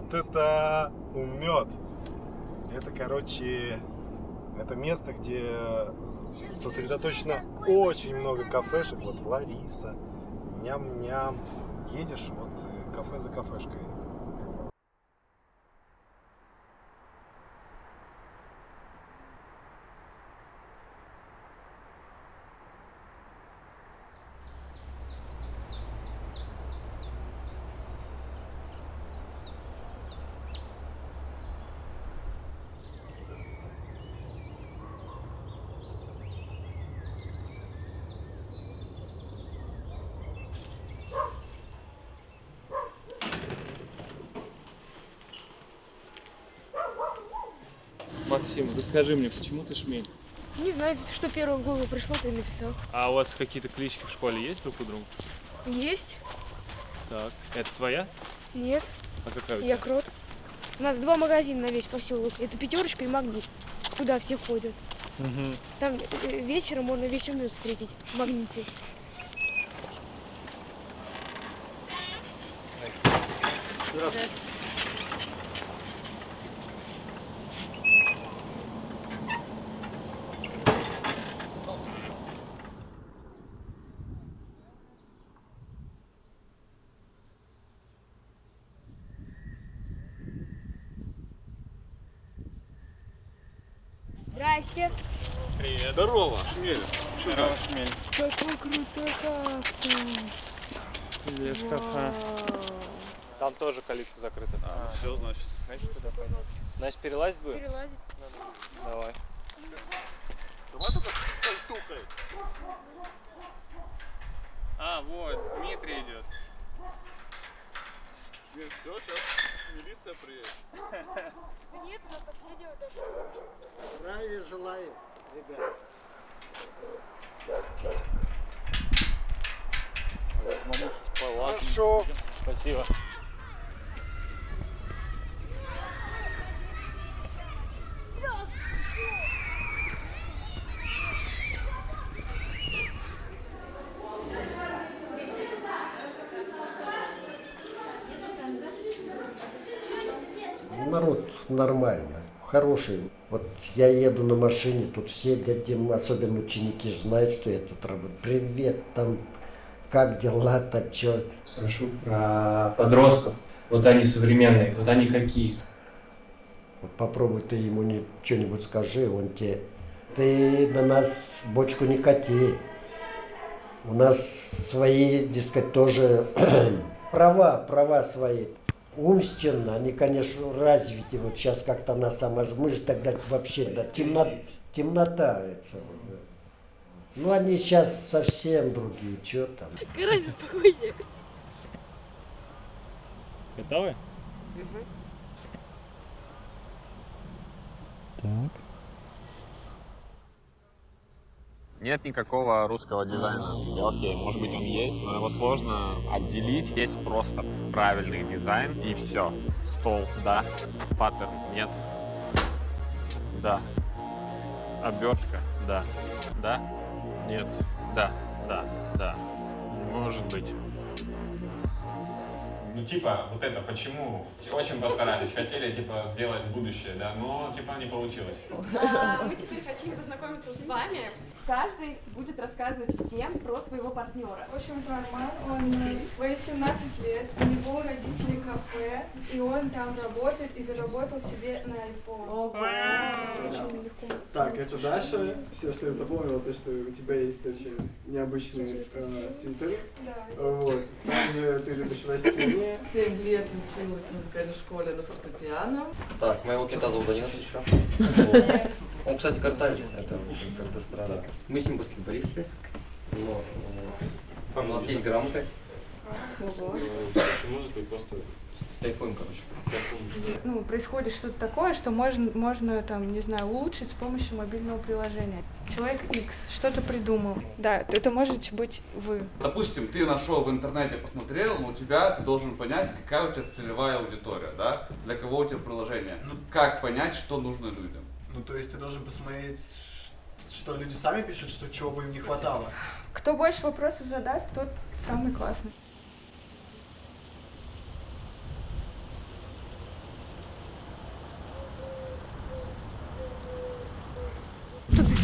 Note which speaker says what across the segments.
Speaker 1: Вот это умет. Это, короче, это место, где сосредоточено очень много кафешек. Вот Лариса, ням-ням. Едешь, вот кафе за кафешкой.
Speaker 2: Максим, расскажи мне, почему ты шмель?
Speaker 3: Не знаю, что первое в голову пришло, то и написал.
Speaker 2: А у вас какие-то клички в школе есть друг у друга?
Speaker 3: Есть?
Speaker 2: Так. Это твоя?
Speaker 3: Нет.
Speaker 2: А какая у тебя?
Speaker 3: Я Крот. У нас 2 магазина на весь поселок. Это Пятерочка и Магнит. Куда все ходят.
Speaker 2: Угу.
Speaker 3: Там вечером можно весь умет встретить в Магните.
Speaker 2: Здравствуйте.
Speaker 3: Здрасте.
Speaker 2: Привет.
Speaker 1: Здорово, Шмель.
Speaker 2: Здорово, шмель.
Speaker 3: Какой крутой кактус.
Speaker 2: Для шкафа. Там тоже калитка закрыта.
Speaker 1: Все, значит.
Speaker 2: Значит, туда пойдем. Значит, перелазить будем?
Speaker 3: Перелазить.
Speaker 2: Давай.
Speaker 1: Давай только с сальтухой.
Speaker 4: А, вот, Дмитрий идет.
Speaker 1: Нет, все, сейчас милиция приедет.
Speaker 3: Нет, у нас так все делают даже.
Speaker 5: Здравия желаю, ребят.
Speaker 1: Хорошо.
Speaker 2: Спасибо.
Speaker 5: Народ нормально, хороший. Вот я еду на машине, тут все, особенно ученики, знают, что я тут работаю. Привет, там, как дела-то, чё?
Speaker 6: Спрошу про подростков. Вот они современные, вот они какие?
Speaker 5: Вот попробуй ты ему что-нибудь скажи, он тебе... Ты на нас бочку не кати. У нас свои, дескать, тоже права свои. Умственно, они, конечно, развиты. Вот сейчас как-то нас мы же тогда вообще, да, темнота. Это, да. Ну, они сейчас совсем другие, что там.
Speaker 3: Карась, успокойся.
Speaker 2: Готовы? Так.
Speaker 4: Нет никакого русского дизайна. Окей, может быть он есть, но его сложно отделить. Есть просто правильный дизайн и все. Стол, да. Паттерн, нет. Да. Обертка, да. Да. Нет. Да. Да. Да. Может быть. Ну, типа, вот это, почему? Очень постарались, хотели, типа, сделать будущее, да, но, типа, не получилось.
Speaker 7: Мы теперь хотим познакомиться с вами. Каждый будет рассказывать всем про своего партнера.
Speaker 8: В общем, Роман, он в свои 17 лет, у него родители кафе, и он там работает и заработал себе на iPhone. Очень легко.
Speaker 9: Так, это Даша. Все, что я запомнила, то, что у тебя есть очень необычный свитер.
Speaker 8: Да.
Speaker 9: Вот. Также ты любишь растения.
Speaker 10: 7 лет училась в музыкальной школе на фортепиано.
Speaker 11: Так, моего кита зовут Данил еще. Он, кстати, картавит, это как-то странно. Мы с ним баскетболисты, но у нас есть грамоты.
Speaker 2: Слушай музыку и просто
Speaker 11: Кайфуем, короче.
Speaker 8: Ну, происходит что-то такое, что можно там, не знаю, улучшить с помощью мобильного приложения. Человек X что-то придумал. Да, это можете быть вы.
Speaker 4: Допустим, ты нашел в интернете, посмотрел, но ты должен понять, какая у тебя целевая аудитория, да? Для кого у тебя приложение. Как понять, что нужно людям?
Speaker 9: Ну, то есть ты должен посмотреть, что люди сами пишут, что чего бы им не хватало.
Speaker 8: Кто больше вопросов задаст, тот самый классный.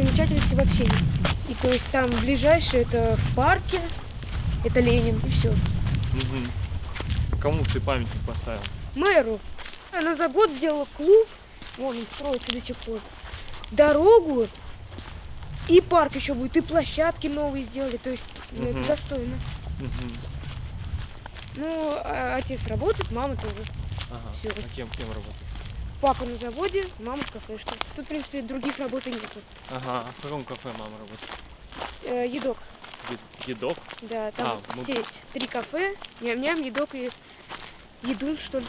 Speaker 3: достопримечательностей вообще нет. И то есть там ближайшее это в парке, это Ленин, и все.
Speaker 2: Кому ты памятник поставил?
Speaker 3: Мэру. Она за год сделала клуб, вон он строится до сих пор, дорогу, и парк еще будет, и площадки новые сделали, то есть это достойно. Ну, отец работает, мама тоже.
Speaker 2: Ага.
Speaker 3: Всё.
Speaker 2: А кем работает?
Speaker 3: Папа на заводе, мама в кафешке. Тут, в принципе, других работы нету.
Speaker 2: Ага, а в каком кафе мама работает?
Speaker 3: Едок.
Speaker 2: Едок?
Speaker 3: Да, там сеть. 3 кафе, ням-ням, едок и едун, что ли.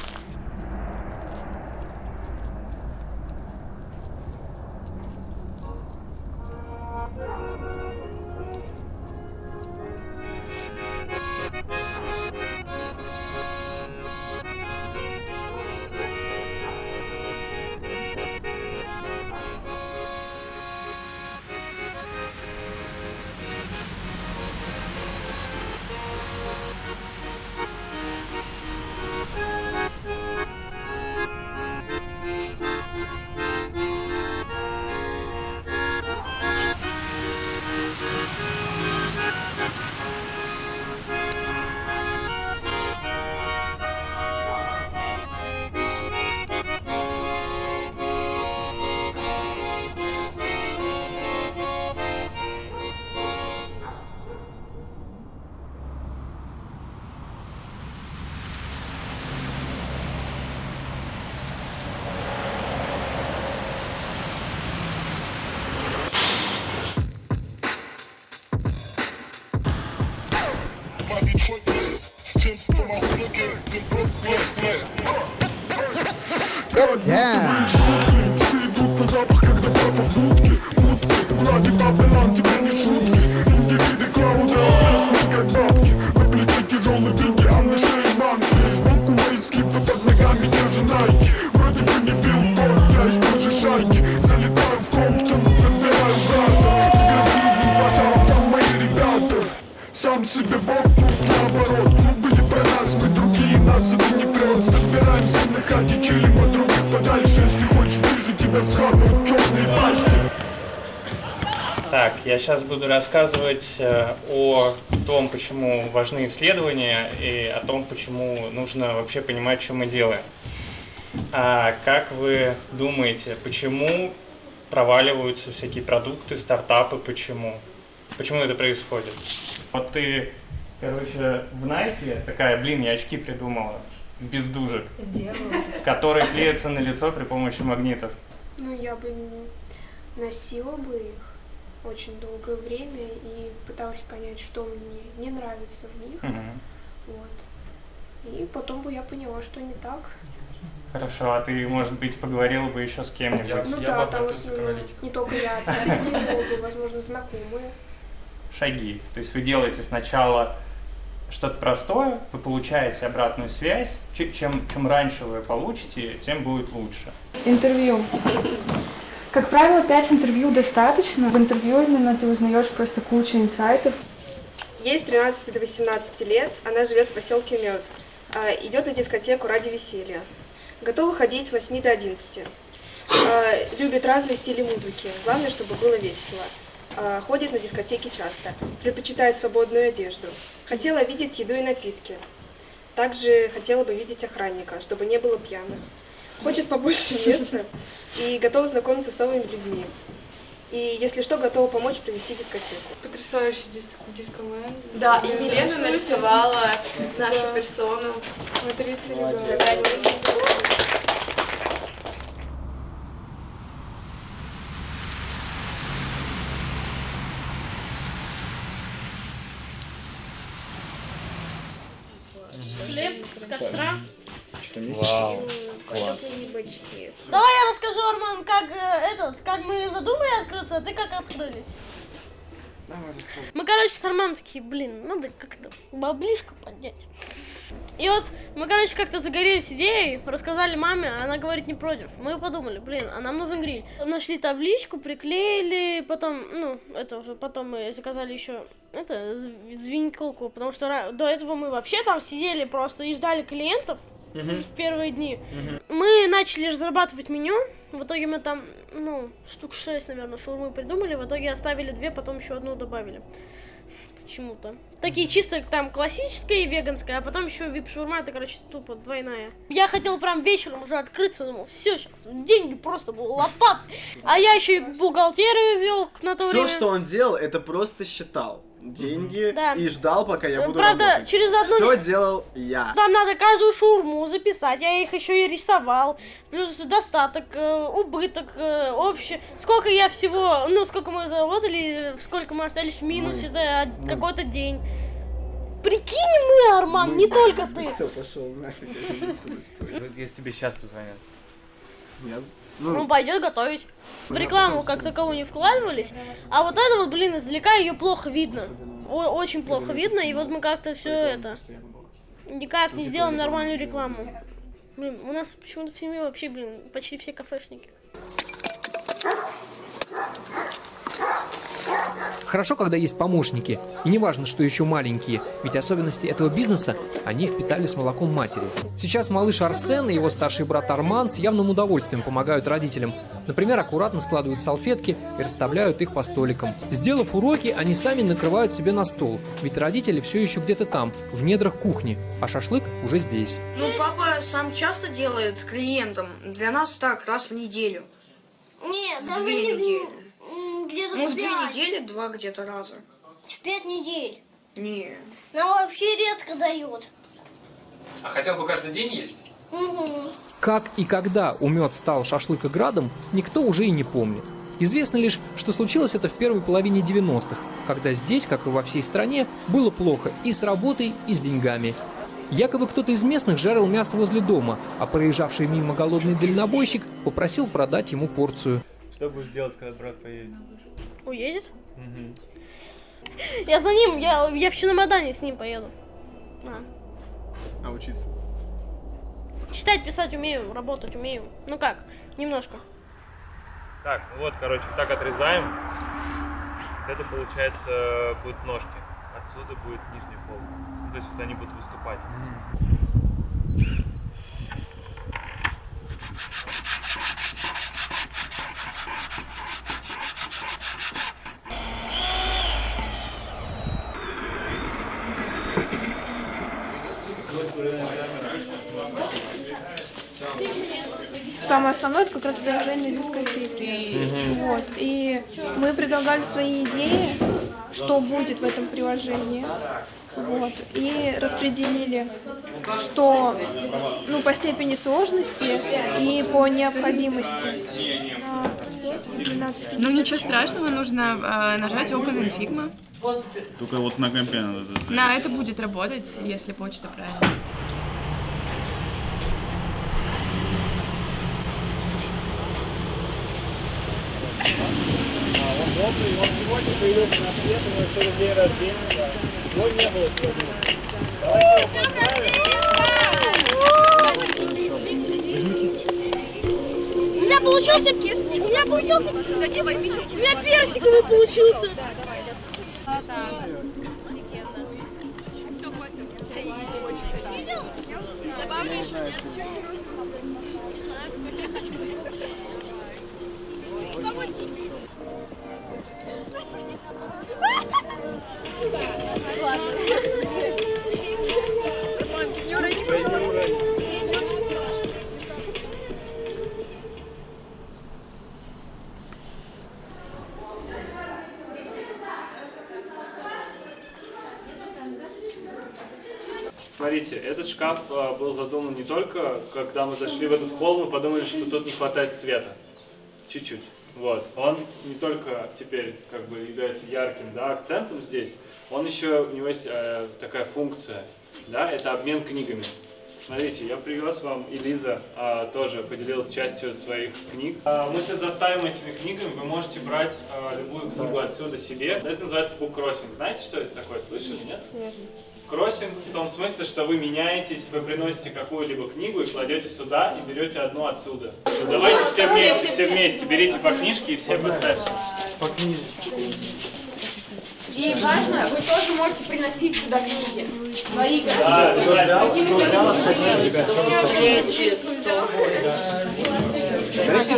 Speaker 12: Сам себе Бог, наоборот, клубы не про нас, мы другие, нас это не прет. Собираемся на хате, чилим от других подальше, если хочешь ближе, тебя схавают черные пасти.
Speaker 6: Так, я сейчас буду рассказывать о том, почему важны исследования и о том, почему нужно вообще понимать, что мы делаем. А как вы думаете, почему проваливаются всякие продукты, стартапы, почему? Почему это происходит? Вот ты, короче, в Nike такая, блин, я очки придумала, без дужек.
Speaker 7: Сделала.
Speaker 6: Которые клеятся на лицо при помощи магнитов.
Speaker 3: Ну, я бы носила бы их очень долгое время и пыталась понять, что мне не нравится в них. Вот. И потом бы я поняла, что не так.
Speaker 6: Хорошо, а ты, может быть, поговорила бы еще с кем-нибудь?
Speaker 3: Ну да, там не только я, тестировала бы, возможно, знакомые.
Speaker 6: Шаги. То есть вы делаете сначала что-то простое, вы получаете обратную связь. Чем раньше вы получите, тем будет лучше.
Speaker 8: Интервью. Как правило, 5 интервью достаточно. В интервью именно ты узнаешь просто кучу инсайтов.
Speaker 7: Ей с 13 до 18 лет, она живет в поселке Мед. Идет на дискотеку ради веселья. Готова ходить с 8 до 11. Любит разные стили музыки. Главное, чтобы было весело. Ходит на дискотеки часто. Предпочитает свободную одежду. Хотела видеть еду и напитки. Также хотела бы видеть охранника, чтобы не было пьяных. Хочет побольше места и готова знакомиться с новыми людьми. И, если что, готова помочь провести дискотеку.
Speaker 8: Потрясающий дискомен.
Speaker 7: Да, и Милена нарисовала нашу персону.
Speaker 8: Смотрите, ребята.
Speaker 13: Хлеб с костра.
Speaker 2: Вау, класс.
Speaker 13: Давай я расскажу, Арман, как мы задумали открыться, а ты как открылись. Мы, короче, с Арманом такие, блин, надо как-то баблишко поднять. И вот мы, короче, как-то загорелись идеей, рассказали маме, она говорит, не против. Мы подумали, блин, а нам нужен гриль. Нашли табличку, приклеили, потом, потом мы заказали еще звенькалку, потому что до этого мы вообще там сидели просто и ждали клиентов в первые дни. Мы начали разрабатывать меню, В итоге мы там, ну, штук 6, наверное, шаурмы придумали. В итоге оставили 2, потом еще одну добавили. Почему-то. Такие чисто там классическая и веганская, а потом еще вип-шаурма, это, короче, тупо двойная. Я хотел прям вечером уже открыться, думал, все, сейчас деньги просто будут лопат. А я еще и бухгалтерию вел на то время.
Speaker 9: Все, что он делал, это просто считал деньги и ждал, пока я буду
Speaker 13: Правда,
Speaker 9: работать.
Speaker 13: через одну...
Speaker 9: Все делал я.
Speaker 13: Там надо каждую шаурму записать, я их еще и рисовал. Плюс достаток, убыток, общий. Сколько я всего, ну, сколько мы заработали, сколько мы остались в минусе за какой-то день. Прикинь, мы, Арман, не только ты.
Speaker 9: Все, пошел нафиг.
Speaker 2: Если тебе сейчас позвонят.
Speaker 13: Ну, пойдет готовить. В рекламу как таковую не вкладывались. А вот это вот, блин, издалека ее плохо видно. Очень плохо видно. И вот мы как-то все это никак не сделаем нормальную рекламу. Блин, у нас почему-то в семье вообще, блин, почти все кафешники.
Speaker 14: Хорошо, когда есть помощники, и не важно, что еще маленькие, ведь особенности этого бизнеса они впитали с молоком матери. Сейчас малыш Арсен и его старший брат Арман с явным удовольствием помогают родителям. Например, аккуратно складывают салфетки и расставляют их по столикам. Сделав уроки, они сами накрывают себе на стол, ведь родители все еще где-то там, в недрах кухни, а шашлык уже здесь.
Speaker 15: Ну, папа сам часто делает клиентам, для нас так, раз в неделю.
Speaker 13: Нет,
Speaker 15: в 2 недели.
Speaker 13: Где-то
Speaker 15: ну, в 2 недели 2 где-то раза.
Speaker 13: В 5 недель.
Speaker 15: Не.
Speaker 13: Нам вообще редко дают.
Speaker 14: А хотел бы каждый день есть?
Speaker 13: Угу.
Speaker 14: Как и когда умет стал шашлыкоградом, никто уже и не помнит. Известно лишь, что случилось это в первой половине 90-х, когда здесь, как и во всей стране, было плохо и с работой, и с деньгами. Якобы кто-то из местных жарил мясо возле дома, а проезжавший мимо голодный дальнобойщик попросил продать ему порцию.
Speaker 2: Что будешь делать, когда брат поедет?
Speaker 13: Уедет?
Speaker 2: Угу.
Speaker 13: Я за ним, я в Чемодане с ним поеду.
Speaker 9: А учиться?
Speaker 13: Читать, писать умею, работать умею. Ну как, немножко.
Speaker 2: Так, ну вот, короче, так отрезаем. Это, получается, будут ножки. Отсюда будет нижний пол. То есть вот они будут выступать.
Speaker 3: Самое основное — это как раз приложение дискотеки. Вот. И мы предлагали свои идеи, что будет в этом приложении. Вот. И распределили, что по степени сложности и по необходимости.
Speaker 16: Ну ничего страшного, нужно нажать Open in Figma.
Speaker 1: Только вот на компе надо.
Speaker 16: На это будет работать, если почта правильно.
Speaker 6: Он сегодня появился на свет, у него сегодня день рождения, его не было сегодня. Давайте его поздравим.
Speaker 13: У меня получился кисточка, у меня получился... Да не, возьми, у меня персиковый получился. Добавлю еще, нет?
Speaker 16: Не урони, пожалуйста.
Speaker 2: Смотрите, этот шкаф был задуман не только, когда мы зашли в этот холл, мы подумали, что тут не хватает света. Чуть-чуть. Вот. Он не только теперь как бы является ярким, да, акцентом здесь, он еще, у него есть такая функция, да, это обмен книгами. Смотрите, я привез вам, и Лиза тоже поделилась частью своих книг. Мы сейчас заставим этими книгами, вы можете брать любую книгу отсюда себе. Это называется буккроссинг. Знаете, что это такое? Слышали, нет? Нет. Кроссинг в том смысле, что вы меняетесь, вы приносите какую-либо книгу и кладете сюда, и берете одну отсюда. Давайте все вместе, берите по книжке и все поставьте.
Speaker 9: По книжке.
Speaker 16: И важно, вы тоже можете приносить сюда книги. Свои книги.
Speaker 2: Да,
Speaker 16: Какими
Speaker 17: Давайте,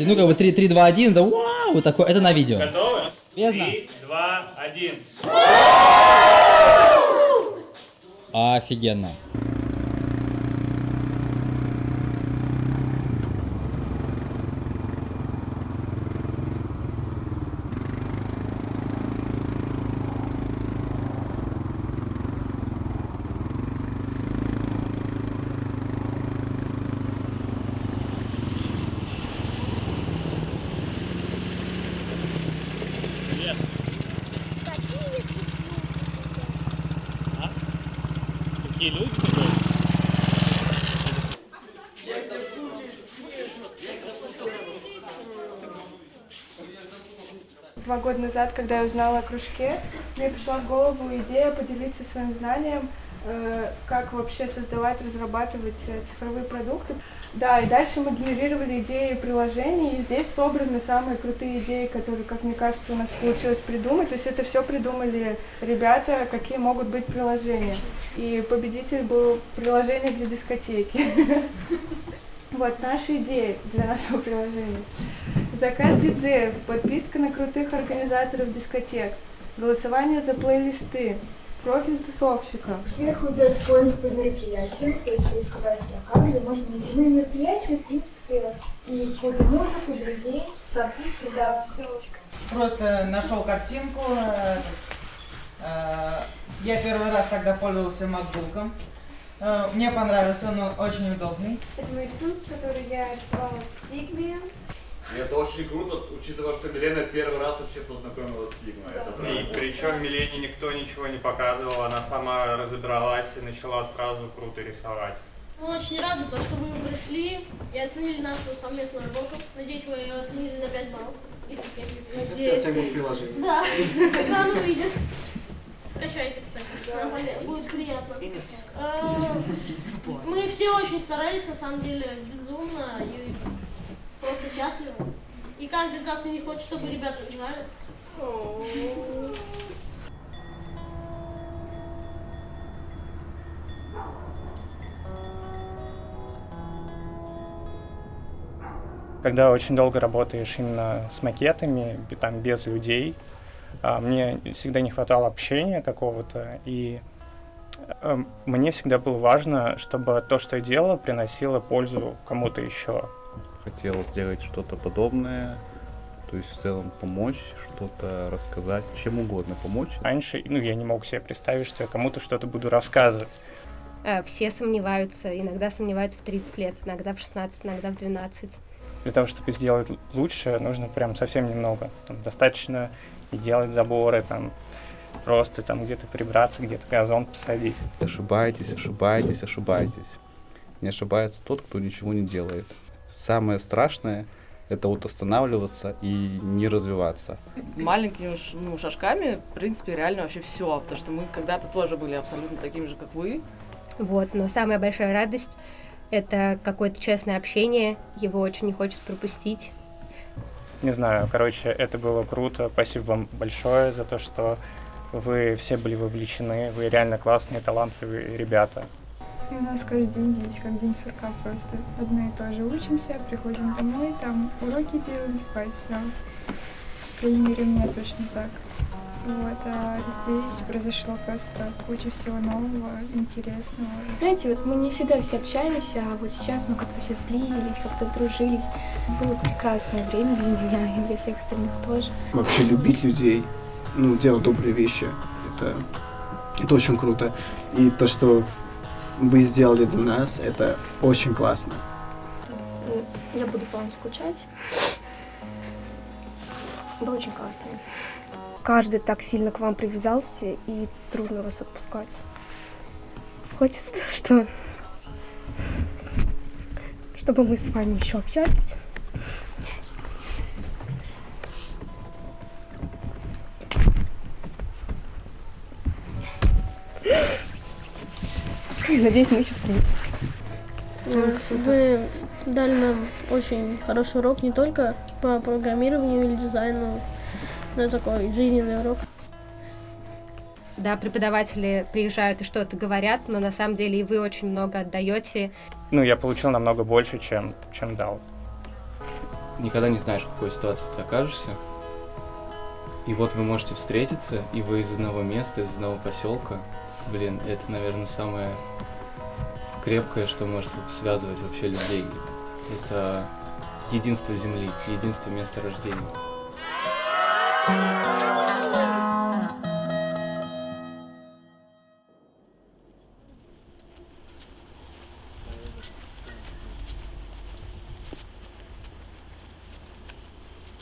Speaker 17: ну как бы 3, 2, 1, да вау, вот такое, это на видео.
Speaker 2: Готовы?
Speaker 17: Бездна.
Speaker 2: 3, 2, 1.
Speaker 17: Офигенно.
Speaker 2: Какие люди?
Speaker 8: 2 года назад, когда я узнала о кружке, мне пришла в голову идея поделиться своим знанием, как вообще создавать, разрабатывать цифровые продукты. Да, и дальше мы генерировали идеи приложений, и здесь собраны самые крутые идеи, которые, как мне кажется, у нас получилось придумать. То есть это все придумали ребята, какие могут быть приложения. И победитель был приложение для дискотеки. Вот наши идеи для нашего приложения. Заказ диджеев, подписка на крутых организаторов дискотек, голосование за плейлисты, профиль тусовщика.
Speaker 18: Сверху идет поиск по мероприятиям, то есть поисковая строка, где можно найти мероприятия, в принципе, и какую-то музыку, друзей, события, да, все.
Speaker 19: Просто нашел картинку. Я первый раз тогда пользовался MacBook'ом. Мне понравился, он очень удобный.
Speaker 18: Это мой рисунок, который я рисовала в Figma.
Speaker 4: И это очень круто, учитывая, что Милена первый раз вообще познакомилась с Figma.
Speaker 6: Да. И причем Милене никто ничего не показывал, она сама разобралась и начала сразу круто рисовать.
Speaker 13: Мы очень рады, что вы пришли и оценили нашу совместную работу. Надеюсь, вы ее оценили на 5 баллов.
Speaker 9: Надеюсь. Оценку в приложении.
Speaker 13: Да, когда оно выйдет. Скачайте, кстати, нам будет приятно. Мы все очень старались, на самом деле, безумно и просто счастливы. И каждый раз не хочет, чтобы ребята играли.
Speaker 6: Когда очень долго работаешь именно с макетами, там, без людей, мне всегда не хватало общения какого-то, и мне всегда было важно, чтобы то, что я делала, приносило пользу кому-то еще.
Speaker 1: Хотел сделать что-то подобное, то есть в целом помочь, что-то рассказать, чем угодно помочь.
Speaker 6: Раньше, я не мог себе представить, что я кому-то что-то буду рассказывать.
Speaker 20: Все сомневаются, иногда сомневаются в 30 лет, иногда в 16, иногда в 12.
Speaker 6: Для того, чтобы сделать лучше, нужно прям совсем немного. Достаточно и делать заборы, просто где-то прибраться, где-то газон посадить.
Speaker 1: Ошибаетесь, ошибаетесь, ошибаетесь. Не ошибается тот, кто ничего не делает. Самое страшное — это останавливаться и не развиваться.
Speaker 10: Маленькими шажками, в принципе, реально вообще все, потому что мы когда-то тоже были абсолютно такими же, как вы.
Speaker 20: Вот, но самая большая радость — это какое-то честное общение, его очень не хочется пропустить.
Speaker 6: Не знаю, это было круто. Спасибо вам большое за то, что вы все были вовлечены. Вы реально классные, талантливые ребята.
Speaker 8: И у нас каждый день здесь как день сурка просто. Одно и то же. Учимся, приходим домой, уроки делаем, спать, все. По крайней мере, у меня точно так. Вот, а здесь произошло просто куча всего нового, интересного.
Speaker 3: Знаете, мы не всегда все общаемся, а вот сейчас мы как-то все сблизились, как-то сдружились. Было прекрасное время для меня и для всех остальных тоже.
Speaker 9: Вообще любить людей, делать добрые вещи, это очень круто. И то, что вы сделали для нас, это очень классно.
Speaker 3: Я буду по вам скучать. Было очень классно. Каждый так сильно к вам привязался, и трудно вас отпускать. Хочется, чтобы мы с вами еще общались. Надеюсь, мы еще встретимся.
Speaker 13: Вы дали нам очень хороший урок не только по программированию или дизайну, но и такой жизненный урок.
Speaker 20: Да, преподаватели приезжают и что-то говорят, но на самом деле и вы очень много отдаете.
Speaker 6: Ну, я получил намного больше, чем дал.
Speaker 21: Никогда не знаешь, в какой ситуации ты окажешься. И вот вы можете встретиться, и вы из одного места, из одного поселка. Блин, это, наверное, самое крепкое, что может связывать вообще людей. Это единство Земли, единство места рождения.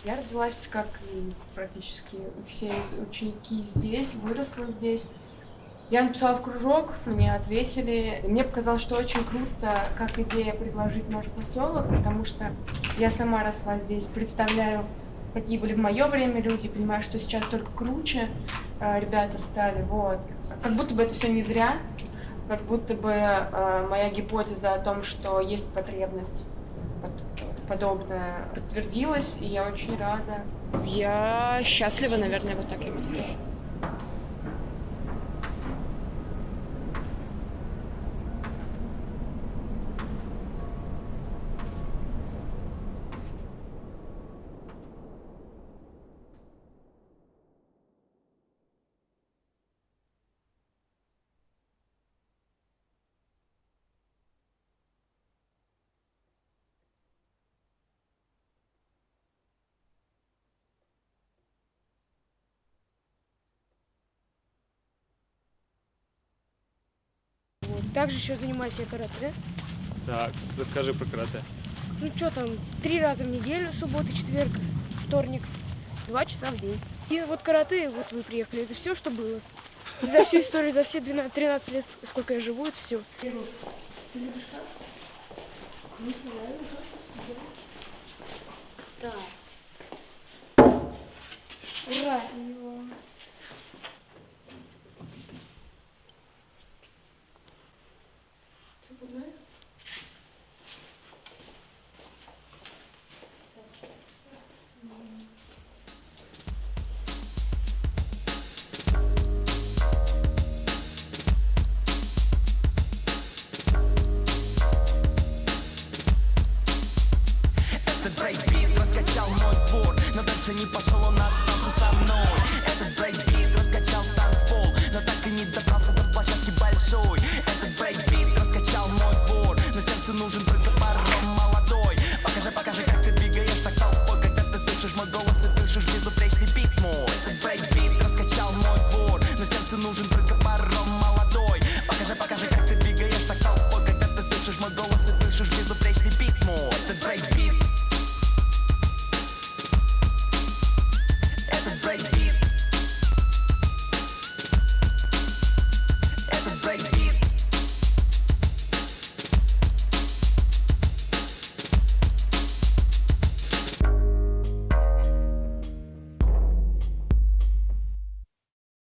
Speaker 16: Я родилась, как и практически все ученики здесь, выросла здесь. Я написала в кружок, мне ответили. Мне показалось, что очень круто, как идея предложить наш поселок, потому что я сама росла здесь, представляю, какие были в мое время люди, понимаю, что сейчас только круче ребята стали. Вот. Как будто бы это все не зря, как будто бы моя гипотеза о том, что есть потребность подобное подтвердилось, и я очень рада. Я счастлива, наверное, вот так я бы сказала.
Speaker 22: Также еще занимаюсь я карате.
Speaker 2: Так, расскажи про карате.
Speaker 22: Ну что там, 3 раза в неделю, суббота, четверг, вторник, 2 часа в день. И вот карате, вот вы приехали, это все, что было. И за всю историю, за все 13 лет, сколько я живу, это все.
Speaker 16: Так.
Speaker 22: Ура!
Speaker 12: Этот брейкбит раскачал мой двор, но дальше не пошел, он остался со мной. Этот брейкбит раскачал танцпол, но так и не добрался до площадки большой.